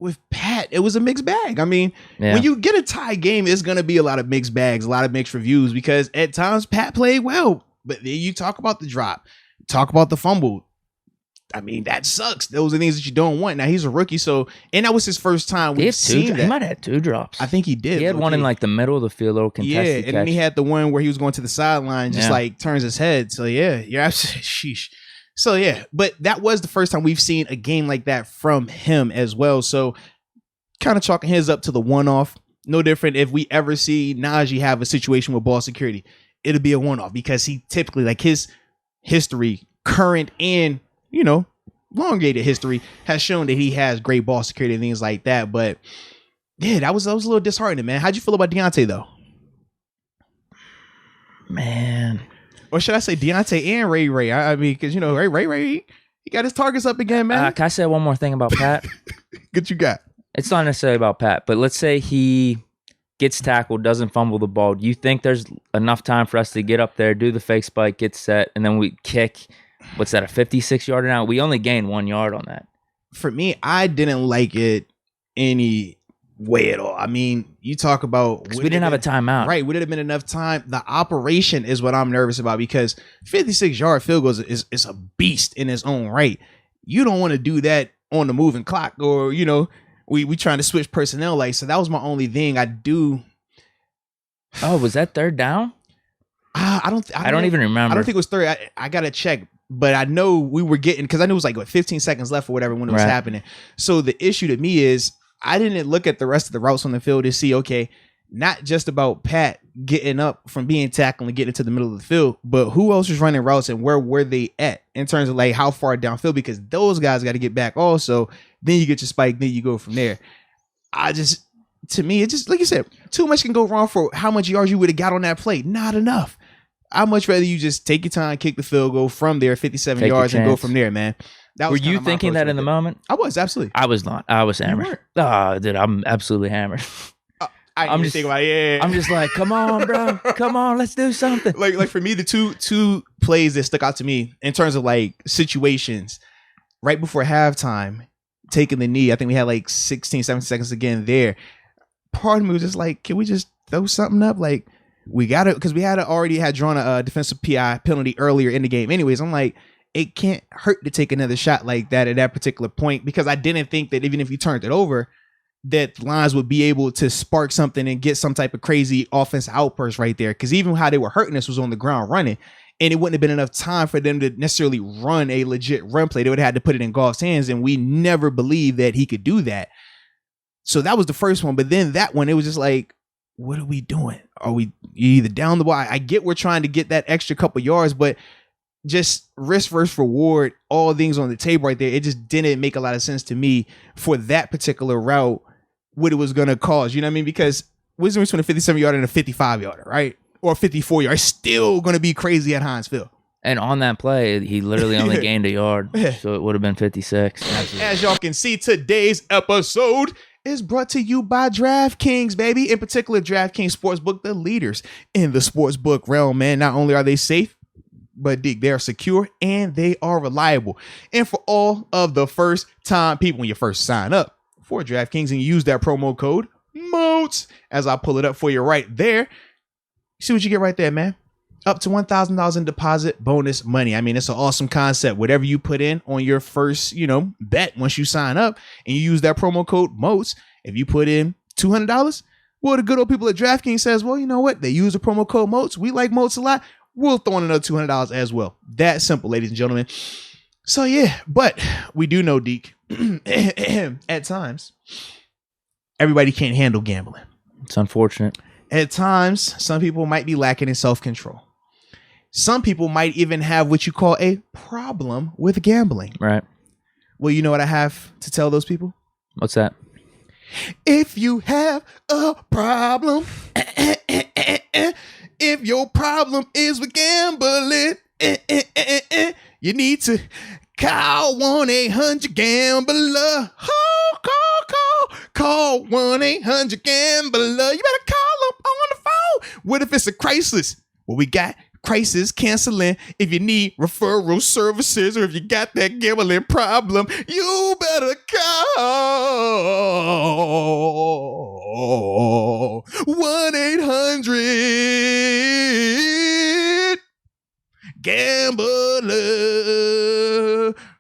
with Pat, it was a mixed bag. I mean, when you get a tie game, it's going to be a lot of mixed bags, a lot of mixed reviews, because at times Pat played well, but then you talk about the drop, talk about the fumble. I mean, that sucks. Those are things that you don't want. Now, he's a rookie, and that was his first time we've seen that. He might have had 2 drops. I think he did. He had one in like the middle of the field, little contested catch. Then he had the one where he was going to the sideline, just like turns his head. So, you're absolutely sheesh. So, but that was the first time we've seen a game like that from him as well. So, kind of chalking his up to the one-off. No different if we ever see Najee have a situation with ball security. It'll be a one-off because he typically, like his history, current and, elongated history, has shown that he has great ball security and things like that. But, that was a little disheartening, man. How'd you feel about Deontay, though? Man. Or should I say Deontay and Ray? I mean, because, Ray, he got his targets up again, man. Can I say one more thing about Pat? What you got? It's not necessarily about Pat, but let's say he gets tackled, doesn't fumble the ball. Do you think there's enough time for us to get up there, do the fake spike, get set, and then we kick, what's that, a 56-yarder now? We only gained 1 yard on that. For me, I didn't like it any way at all. I mean, you talk about... Because we didn't have a timeout. Right, would it have been enough time? The operation is what I'm nervous about, because 56-yard field goals is a beast in its own right. You don't want to do that on the moving clock, or, we trying to switch personnel. Like, so that was my only thing. I do... Oh, was that third down? I don't even remember. I don't think it was third. I got to check. But I know we were getting... Because I knew it was like, 15 seconds left or whatever when it was happening. So the issue to me is... I didn't look at the rest of the routes on the field to see, okay, not just about Pat getting up from being tackled and getting into the middle of the field, but who else was running routes and where were they at in terms of like how far downfield, because those guys got to get back also. Then you get your spike, then you go from there. To me, it just, like you said, too much can go wrong for how much yards you would have got on that play. Not enough. I'd much rather you just take your time, kick the field goal from there, 57 yards, and go from there, man. Were you thinking that in the moment? I was, absolutely. I was not. I was hammered. Oh, dude, I'm absolutely hammered. I'm just thinking about, I'm just like, come on, bro. Come on, let's do something. Like for me, the two plays that stuck out to me in terms of like situations, right before halftime, taking the knee, I think we had like 16, 17 seconds again there. Part of me was just like, can we just throw something up? Like, we got it, because we already had drawn a defensive PI penalty earlier in the game anyways. I'm like, it can't hurt to take another shot like that at that particular point, because I didn't think that even if you turned it over, that Lions would be able to spark something and get some type of crazy offensive outburst right there. Because even how they were hurting us was on the ground running, and it wouldn't have been enough time for them to necessarily run a legit run play. They would have had to put it in Goff's hands, and we never believed that he could do that. So that was the first one. But then that one, it was just like, what are we doing? Are we either down the wire? I get we're trying to get that extra couple yards, but just risk versus reward, all things on the table right there. It just didn't make a lot of sense to me for that particular route, what it was going to cause. You know what I mean? Because what's the difference between a 57-yarder and a 55-yarder, right? Or a 54-yarder? It's still going to be crazy at Heinz Field. And on that play, he literally only gained a yard, so it would have been 56. As y'all can see, today's episode is brought to you by DraftKings, baby. In particular, DraftKings Sportsbook, the leaders in the sportsbook realm, man. Not only are they safe, but Deke, they are secure and they are reliable. And for all of the first time people, when you first sign up for DraftKings and you use that promo code MOATS, as I pull it up for you right there, see what you get right there, man. Up to $1,000 in deposit bonus money. I mean, it's an awesome concept. Whatever you put in on your first, bet once you sign up and you use that promo code MOATS, if you put in $200, well, the good old people at DraftKings says, well, you know what? They use the promo code MOATS. We like MOATS a lot. We'll throw in another $200 as well. That simple, ladies and gentlemen. So, yeah, but we do know, Deke, at times, everybody can't handle gambling. It's unfortunate. At times, some people might be lacking in self-control. Some people might even have what you call a problem with gambling. Right. Well, you know what I have to tell those people? What's that? If you have a problem, if your problem is with gambling, you need to call 1-800-GAMBLER. Call 1-800-GAMBLER. You better call them on the phone. What if it's a crisis? Well, we got crisis canceling. If you need referral services or if you got that gambling problem, you better call call 1-800 Gambler.